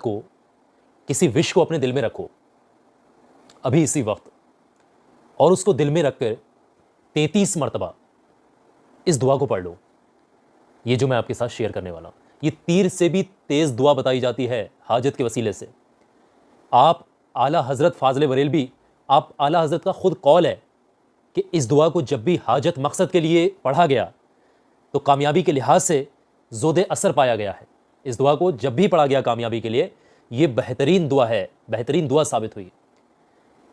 को, किसी विश को अपने दिल में रखो अभी इसी वक्त, और उसको दिल में रखकर 33 मरतबा इस दुआ को पढ़ लो। ये जो मैं आपके साथ शेयर करने वाला हूं, ये तीर से भी तेज दुआ बताई जाती है हाजत के वसीले से। आप आला हजरत फाजले बरेलवी, आप आला हजरत का खुद कौल है कि इस दुआ को जब भी हाजत मकसद के लिए पढ़ा गया तो कामयाबी के लिहाज से ज़ोदे असर पाया गया है। इस दुआ को जब भी पढ़ा गया कामयाबी के लिए, ये बेहतरीन दुआ है, बेहतरीन दुआ साबित हुई।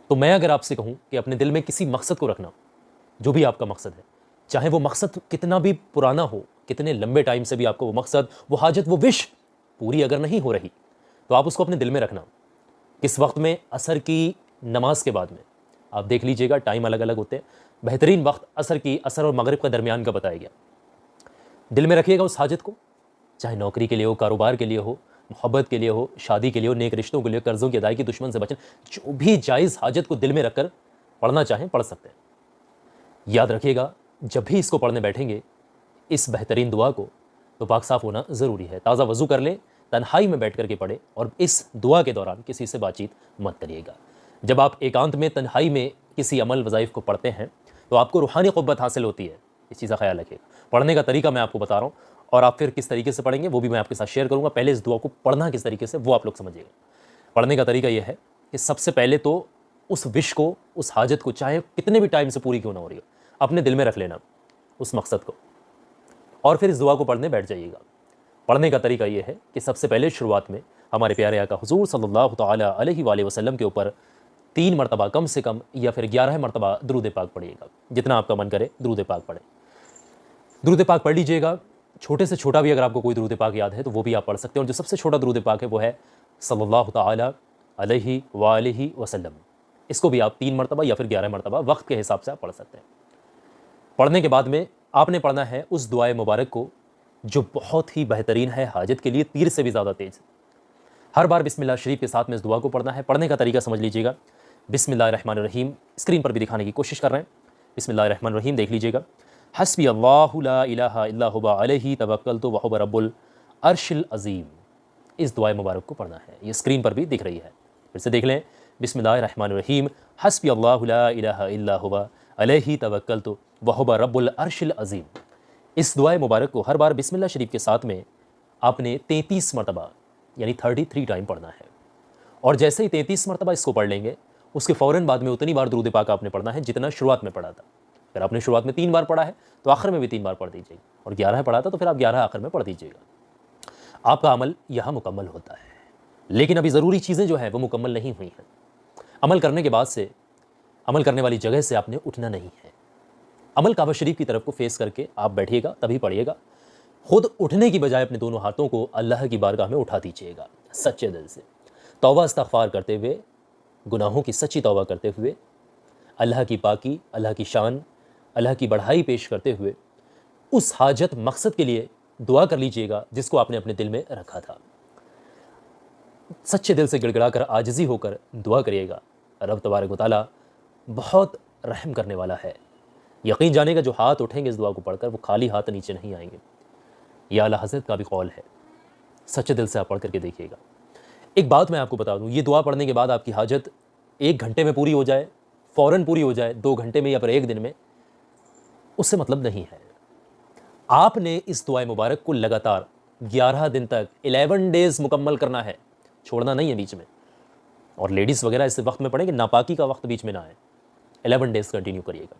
तो मैं अगर आपसे कहूं कि अपने दिल में किसी मकसद को रखना, जो भी आपका मकसद है, चाहे वो मकसद कितना भी पुराना हो, कितने लंबे टाइम से भी आपको वो मकसद, वो हाजत, वो विश पूरी अगर नहीं हो रही, तो आप उसको अपने दिल में रखना। किस वक्त में? असर की नमाज के बाद में। आप देख लीजिएगा, टाइम अलग अलग होते हैं। बेहतरीन वक्त असर और मगरिब का दरमियान का बताया गया। दिल में रखिएगा उस हाजत को, चाहे नौकरी के लिए हो, कारोबार के लिए हो, मोहब्बत के लिए हो, शादी के लिए हो, नेक रिश्तों के लिए, कर्जों की अदायगी, दुश्मन से बचना, जो भी जायज़ हाजत को दिल में रखकर पढ़ना चाहें पढ़ सकते हैं। याद रखिएगा, जब भी इसको पढ़ने बैठेंगे इस बेहतरीन दुआ को, तो पाक साफ होना ज़रूरी है। ताज़ा वज़ू कर लें, तन्हाई में बैठ करके पढ़े, और इस दुआ के दौरान किसी से बातचीत मत करिएगा। जब आप एकांत में, तन्हाई में किसी अमल वज़ाइफ को पढ़ते हैं तो आपको रूहानी क़ुव्वत हासिल होती है। इस चीज़ का ख्याल रखिएगा। पढ़ने का तरीका मैं आपको बता रहा हूँ, और आप फिर किस तरीके से पढ़ेंगे वो भी मैं आपके साथ शेयर करूँगा। पहले इस दुआ को पढ़ना किस तरीके से, वो आप लोग समझिएगा। पढ़ने का तरीका ये है कि सबसे पहले तो उस विश को, उस हाजत को, चाहे कितने भी टाइम से पूरी क्यों ना हो रही हो, अपने दिल में रख लेना उस मकसद को, और फिर इस दुआ को पढ़ने बैठ जाइएगा। पढ़ने का तरीका यह है कि सबसे पहले शुरुआत में हमारे प्यारे आका हुजूर सल्लल्लाहु तआला अलैहि वसल्लम के ऊपर 3 मरतबा कम से कम, या फिर 11 मरतबा दुरूद पाक पढ़िएगा। जितना आपका मन करे दुरूद पाक पढ़ें। दुरूद पाक पढ़ लीजिएगा। छोटे से छोटा भी अगर आपको कोई दुरूद पाक याद है तो वो भी आप पढ़ सकते हैं, और जो सबसे छोटा दुरूद पाक है वो है सल्लल्लाहु तआला अलैहि वसल्लम। इसको भी आप 3 मरतबा या फिर 11 मरतबा वक्त के हिसाब से आप पढ़ सकते हैं। पढ़ने के बाद में आपने पढ़ना है उस दुआए मुबारक को जो बहुत ही बेहतरीन है, हाजत के लिए तीर से भी ज़्यादा तेज। हर बार बिस्मिल्लाह शरीफ के साथ में इस दुआ को पढ़ना है। पढ़ने का तरीका समझ लीजिएगा। बिस्मिल्लाहिर्रहमानिर्रहीम, स्क्रीन पर भी दिखाने की कोशिश कर रहे हैं। बिस्मिल्लाहिर्रहमानिर्रहीम देख लीजिएगा। हस्बी अल्लाहु ला इलाहा इल्ला हुवा अलैहि तवक्कलतु व हुवा रब्बुल अर्शिल अज़ीम। इस दुआ मुबारक को पढ़ना है। ये स्क्रीन पर भी दिख रही है, फिर से देख लें। बिस्मिल्लाहिर्रहमानिर्रहीम, हस्बी अल्लाहु ला इलाहा इल्ला हुवा अलैहि तवक्कलतु व हुवा रब्बुल अर्शिल अज़ीम। इस दुआ मुबारक को हर बार बिस्मिल्लाह शरीफ के साथ में आपने 33 मरतबा यानी 33 टाइम पढ़ना है। और जैसे ही 33 मरतबा इसको पढ़ लेंगे, उसके फ़ौरन बाद में उतनी बार दुरूद पाक आपने पढ़ना है जितना शुरुआत में पढ़ा था। अगर आपने शुरुआत में 3 बार पढ़ा है तो आखिर में भी 3 बार पढ़ दीजिएगा, और 11 पढ़ा था तो फिर आप 11 आखिर में पढ़ दीजिएगा। आपका अमल यहाँ मुकम्मल होता है। लेकिन अभी ज़रूरी चीज़ें जो हैं वो मुकम्मल नहीं हुई हैं। अमल करने के बाद से, अमल करने वाली जगह से आपने उठना नहीं है। अमल काबा शरीफ की तरफ को फेस करके आप बैठिएगा, तभी पढ़िएगा। खुद उठने की बजाय अपने दोनों हाथों को अल्लाह की बारगाह में उठा दीजिएगा, सच्चे दिल से तौबा इस्तग़फ़ार करते हुए, गुनाहों की सच्ची तौबा करते हुए, अल्लाह की पाकी, अल्लाह की शान, अल्लाह की बढ़ाई पेश करते हुए उस हाजत मकसद के लिए दुआ कर लीजिएगा जिसको आपने अपने दिल में रखा था। सच्चे दिल से गिड़गिड़ा कर, आजिज़ी होकर दुआ करिएगा। रब तबारक व तआला बहुत रहम करने वाला है। यकीन जानेगा जो हाथ उठेंगे इस दुआ को पढ़कर वो खाली हाथ नीचे नहीं आएंगे। यह आला हज़रत का भी कौल है। सच्चे दिल से आप पढ़ करके देखिएगा। एक बात मैं आपको बता दूं, ये दुआ पढ़ने के बाद आपकी हाजत 1 घंटे में पूरी हो जाए, फ़ौरन पूरी हो जाए, 2 घंटे में या फिर 1 दिन में, उससे मतलब नहीं है। आपने इस दुआ मुबारक को लगातार 11 दिन तक 11 डेज़ मुकम्मल करना है, छोड़ना नहीं है बीच में। और लेडीज़ वगैरह इस वक्त में पढ़ेंगे, नापाकी का वक्त बीच में ना आए। 11 डेज़ कंटिन्यू करिएगा।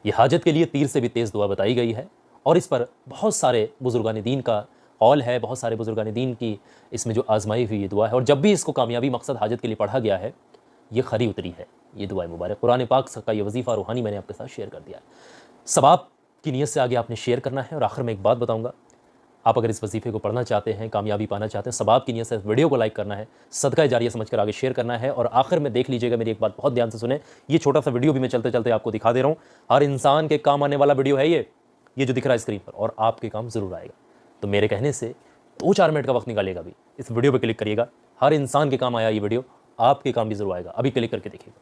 ये हाजत के लिए तीर से भी तेज़ दुआ बताई गई है, और इस पर बहुत सारे बुजुर्गान दीन का कौल है, बहुत सारे बुजुर्गान दीन की इसमें जो आजमाई हुई ये दुआ है। और जब भी इसको कामयाबी मकसद हाजत के लिए पढ़ा गया है, ये खरी उतरी है ये दुआ मुबारक। कुरान पाक का ये वजीफ़ा रूहानी मैंने आपके साथ शेयर कर दिया है। सवाब की नीयत से आगे आपने शेयर करना है। और आखिर में एक बात बताऊँगा, आप अगर इस वजीफ़े को पढ़ना चाहते हैं, कामयाबी पाना चाहते हैं, सवाब की नीयत से वीडियो को लाइक करना है, सदका जारिया समझकर आगे शेयर करना है। और आखिर में देख लीजिएगा, मेरी एक बात बहुत ध्यान से सुने, ये छोटा सा वीडियो भी मैं चलते चलते आपको दिखा दे रहा हूँ। हर इंसान के काम आने वाला वीडियो है ये जो दिख रहा है स्क्रीन पर, और आपके काम ज़रूर आएगा। तो मेरे कहने से 2-4 मिनट का वक्त निकालेगा, भी इस वीडियो पर क्लिक करिएगा। हर इंसान के काम आया ये वीडियो, आपके काम भी ज़रूर आएगा। अभी क्लिक करके देखिएगा।